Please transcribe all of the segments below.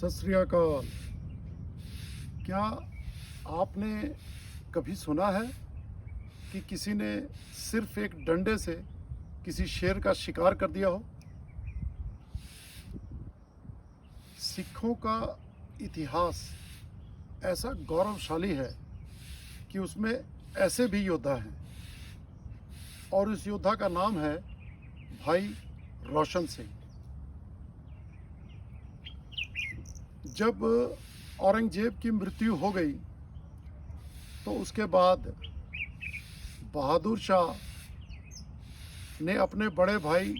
सत श्री अकाल। क्या आपने कभी सुना है कि किसी ने सिर्फ एक डंडे से किसी शेर का शिकार कर दिया हो? सिखों का इतिहास ऐसा गौरवशाली है कि उसमें ऐसे भी योद्धा हैं और इस योद्धा का नाम है भाई रोशन सिंह। जब औरंगजेब की मृत्यु हो गई तो उसके बाद बहादुर शाह ने अपने बड़े भाई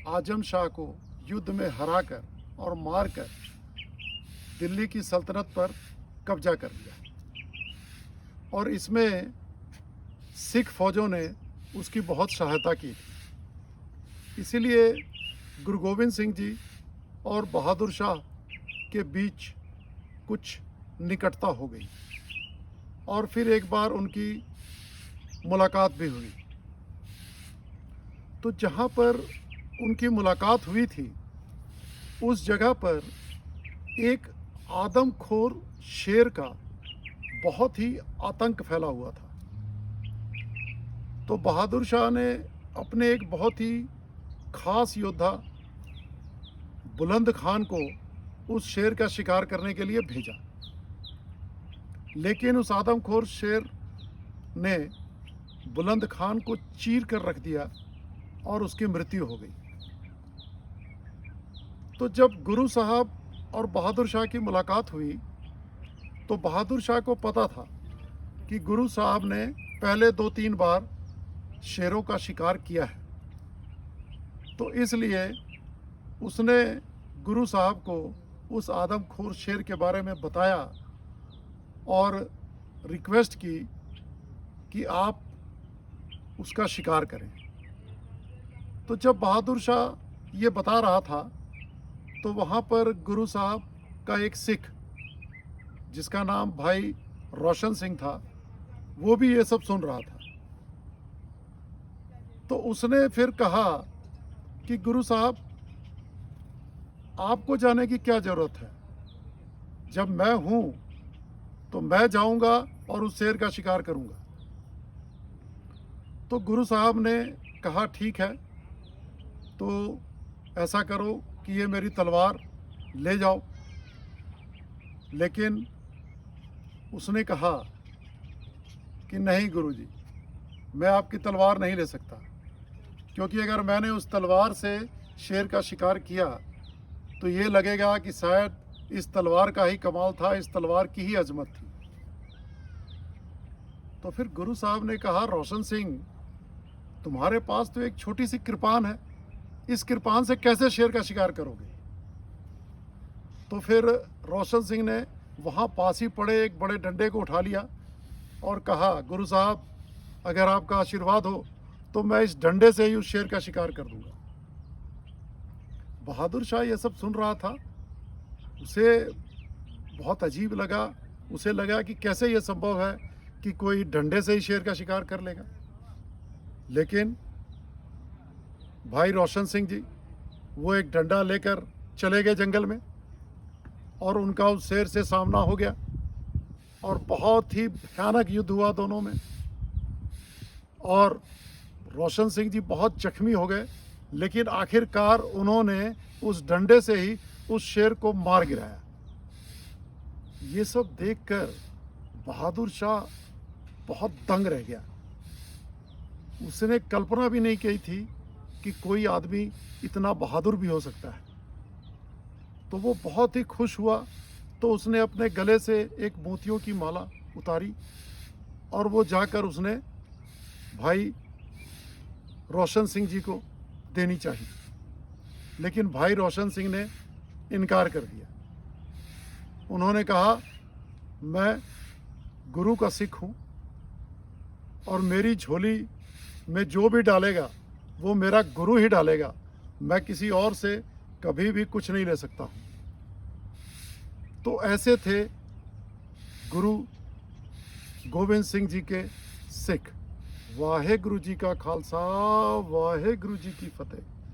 आजम शाह को युद्ध में हराकर और मारकर दिल्ली की सल्तनत पर कब्जा कर लिया और इसमें सिख फौजों ने उसकी बहुत सहायता की थी। इसीलिए गुरु गोविंद सिंह जी और बहादुर शाह के बीच कुछ निकटता हो गई और फिर एक बार उनकी मुलाकात भी हुई। तो जहाँ पर उनकी मुलाकात हुई थी उस जगह पर एक आदमखोर शेर का बहुत ही आतंक फैला हुआ था। तो बहादुर शाह ने अपने एक बहुत ही खास योद्धा बुलंद खान को उस शेर का शिकार करने के लिए भेजा, लेकिन उस आदमखोर शेर ने बुलंद खान को चीर कर रख दिया और उसकी मृत्यु हो गई। तो जब गुरु साहब और बहादुर शाह की मुलाकात हुई तो बहादुर शाह को पता था कि गुरु साहब ने पहले 2-3 बार शेरों का शिकार किया है, तो इसलिए उसने गुरु साहब को उस आदमखोर शेर के बारे में बताया और रिक्वेस्ट की कि आप उसका शिकार करें। तो जब बहादुर शाह ये बता रहा था तो वहाँ पर गुरु साहब का एक सिख जिसका नाम भाई रोशन सिंह था, वो भी ये सब सुन रहा था। तो उसने फिर कहा कि गुरु साहब, आपको जाने की क्या ज़रूरत है, जब मैं हूँ तो मैं जाऊँगा और उस शेर का शिकार करूँगा। तो गुरु साहब ने कहा ठीक है, तो ऐसा करो कि ये मेरी तलवार ले जाओ। लेकिन उसने कहा कि नहीं गुरुजी, मैं आपकी तलवार नहीं ले सकता, क्योंकि अगर मैंने उस तलवार से शेर का शिकार किया तो ये लगेगा कि शायद इस तलवार का ही कमाल था, इस तलवार की ही अजमत थी। तो फिर गुरु साहब ने कहा, रोशन सिंह, तुम्हारे पास तो एक छोटी सी कृपान है, इस कृपान से कैसे शेर का शिकार करोगे? तो फिर रोशन सिंह ने वहाँ पास ही पड़े एक बड़े डंडे को उठा लिया और कहा, गुरु साहब, अगर आपका आशीर्वाद हो तो मैं इस डंडे से ही उस शेर का शिकार कर दूंगा। बहादुर शाह ये सब सुन रहा था, उसे बहुत अजीब लगा। उसे लगा कि कैसे ये संभव है कि कोई डंडे से ही शेर का शिकार कर लेगा। लेकिन भाई रोशन सिंह जी वो एक डंडा लेकर चले गए जंगल में और उनका उस शेर से सामना हो गया और बहुत ही भयानक युद्ध हुआ दोनों में और रोशन सिंह जी बहुत जख्मी हो गए। लेकिन आखिरकार उन्होंने उस डंडे से ही उस शेर को मार गिराया। ये सब देखकर बहादुर शाह बहुत दंग रह गया। उसने कल्पना भी नहीं की थी कि कोई आदमी इतना बहादुर भी हो सकता है। तो वो बहुत ही खुश हुआ। तो उसने अपने गले से एक मोतियों की माला उतारी और वो जाकर उसने भाई रोशन सिंह जी को देनी चाहिए, लेकिन भाई रोशन सिंह ने इनकार कर दिया। उन्होंने कहा, मैं गुरु का सिख हूँ और मेरी झोली में जो भी डालेगा वो मेरा गुरु ही डालेगा, मैं किसी और से कभी भी कुछ नहीं ले सकता हूँ। तो ऐसे थे गुरु गोविंद सिंह जी के सिख। वाहे गुरु जी का खालसा, वाहे गुरु जी की फतेह।